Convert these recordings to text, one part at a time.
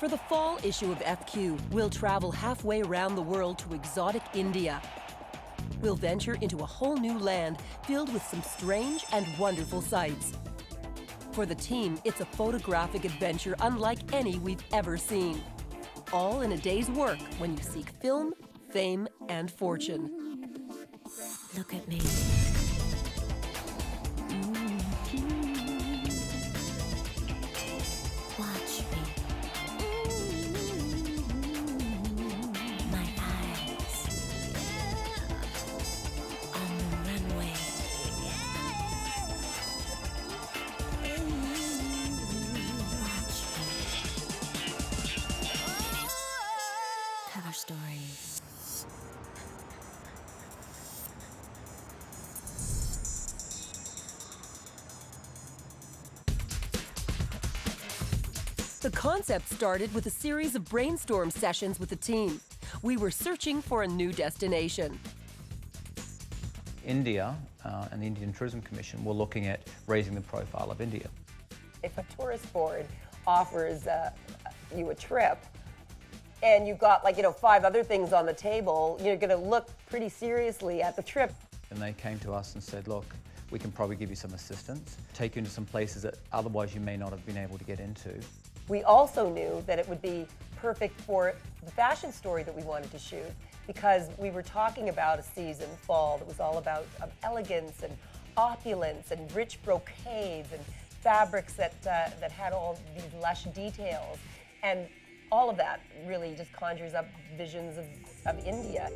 For the fall issue of FQ, we'll travel halfway around the world to exotic India. We'll venture into a whole new land filled with some strange and wonderful sights. For the team, it's a photographic adventure unlike any we've ever seen. All in a day's work when you seek film, fame, and fortune. Look at me. Watch me. My eyes on the runway. Watch me. Cover story. The concept started with a series of brainstorm sessions with the team. We were searching for a new destination. India and the Indian Tourism Commission were looking at raising the profile of India. If a tourist board offers you a trip and you've got 5 other things on the table, you're going to look pretty seriously at the trip. And they came to us and said, look, we can probably give you some assistance, take you into some places that otherwise you may not have been able to get into. We also knew that it would be perfect for the fashion story that we wanted to shoot, because we were talking about a season, fall, that was all about elegance and opulence and rich brocades and fabrics that had all these lush details. And all of that really just conjures up visions of India.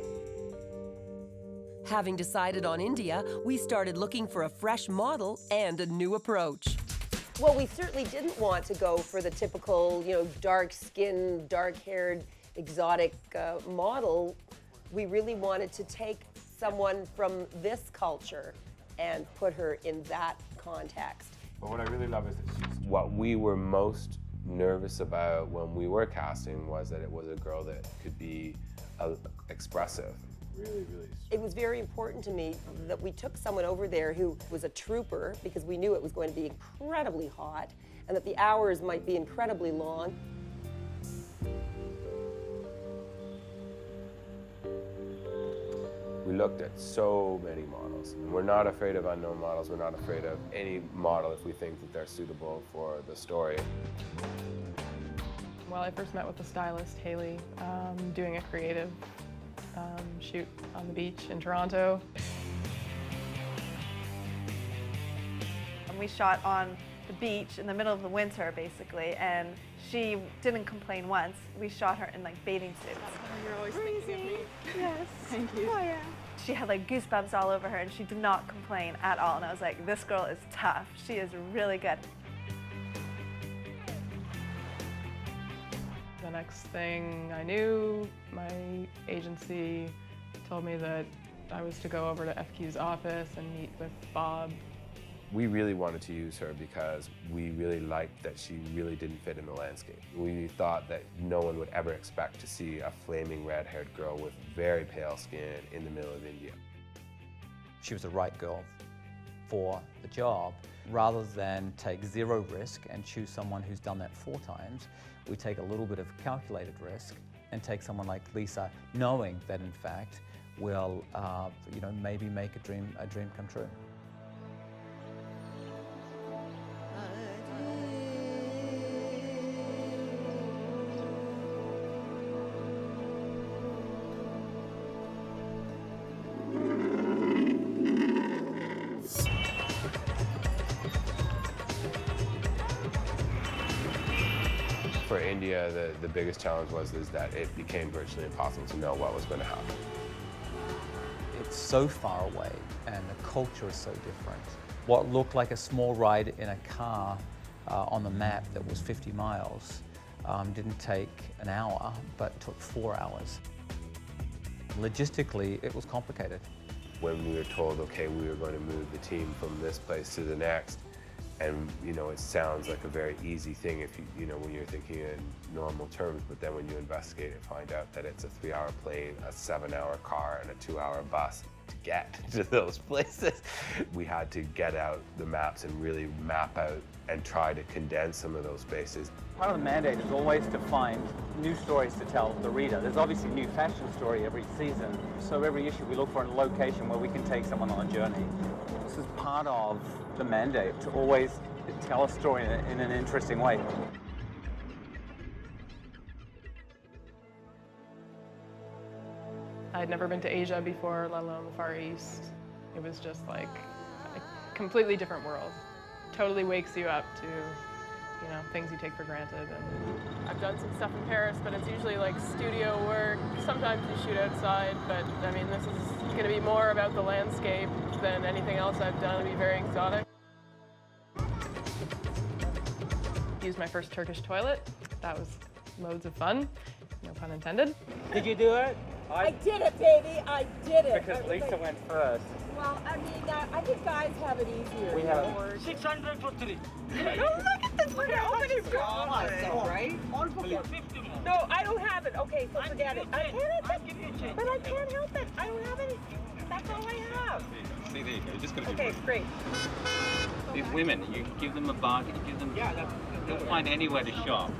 Having decided on India, we started looking for a fresh model and a new approach. Well, we certainly didn't want to go for the typical, dark-skinned, dark-haired, exotic model. We really wanted to take someone from this culture and put her in that context. But what I really love is that what we were most nervous about when we were casting was that it was a girl that could be expressive. Really. It was very important to me that we took someone over there who was a trooper, because we knew it was going to be incredibly hot and that the hours might be incredibly long. We looked at so many models. We're not afraid of unknown models. We're not afraid of any model if we think that they're suitable for the story. Well, I first met with the stylist, Haley, doing a creative shoot on the beach in Toronto. And we shot on the beach in the middle of the winter, basically, and she didn't complain once. We shot her in bathing suits. You're always thinking of me. Yes. Thank you. Oh, yeah. She had goosebumps all over her, and she did not complain at all. And I was like, this girl is tough. She is really good. The next thing I knew, my agency told me that I was to go over to FQ's office and meet with Bob. We really wanted to use her because we really liked that she really didn't fit in the landscape. We thought that no one would ever expect to see a flaming red-haired girl with very pale skin in the middle of India. She was the right girl for the job. Rather than take zero risk and choose someone who's done that 4 times, we take a little bit of calculated risk and take someone like Lisa, knowing that in fact will, maybe make a dream come true. For India, the biggest challenge was that it became virtually impossible to know what was going to happen. It's so far away and the culture is so different. What looked like a small ride in a car on the map that was 50 miles didn't take an hour, but took 4 hours. Logistically, it was complicated. When we were told, okay, we were going to move the team from this place to the next, and it sounds like a very easy thing if when you're thinking in normal terms, but then when you investigate it, find out that it's a 3-hour plane, a 7-hour car, and a 2-hour bus. to get to those places. We had to get out the maps and really map out and try to condense some of those spaces. Part of the mandate is always to find new stories to tell the reader. There's obviously a new fashion story every season, so every issue we look for a location where we can take someone on a journey. This is part of the mandate, to always tell a story in an interesting way. I had never been to Asia before, let alone the Far East. It was just like a completely different world. Totally wakes you up to, you know, things you take for granted. And I've done some stuff in Paris, but it's usually like studio work. Sometimes you shoot outside, but I mean, this is going to be more about the landscape than anything else I've done. It'll be very exotic. Used my first Turkish toilet. That was loads of fun, no pun intended. Did you do it? I did it, baby. I did it. Because Lisa went first. Well, I mean, I think guys have it easier. We have 600 for 3. No, look at this. Look at open his Right? No, I don't have it. Okay, so forget it. I can't, but I can't help it. I don't have any. That's all I have. See, there you go. You just got to be Okay, great. These women, you give them a bargain, you give them. Yeah, they'll find anywhere to shop.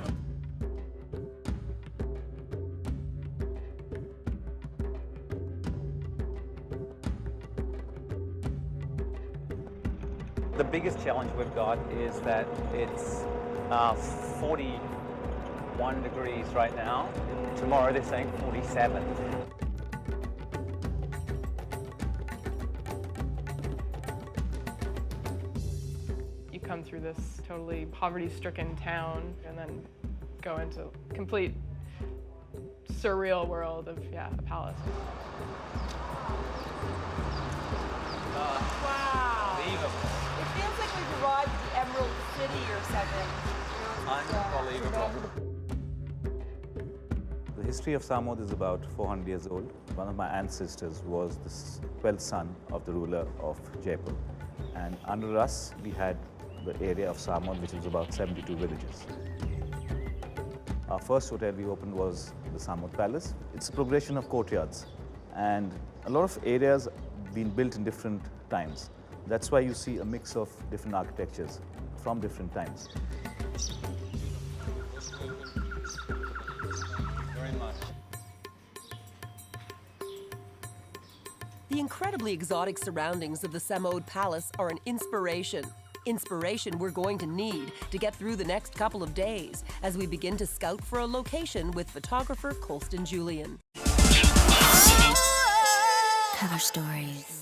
The biggest challenge we've got is that it's 41 degrees right now. Tomorrow they're saying 47. You come through this totally poverty-stricken town and then go into complete surreal world of, yeah, a palace. Wow. Unbelievable. It feels like we've arrived at the Emerald City or something. Unbelievable. The history of Samod is about 400 years old. One of my ancestors was the 12th son of the ruler of Jaipur. And under us, we had the area of Samod, which was about 72 villages. Our first hotel we opened was the Samod Palace. It's a progression of courtyards. And a lot of areas been built in different times. That's why you see a mix of different architectures from different times. Very much. The incredibly exotic surroundings of the Samod Palace are an inspiration. Inspiration we're going to need to get through the next couple of days as we begin to scout for a location with photographer Colston Julian. Cover stories.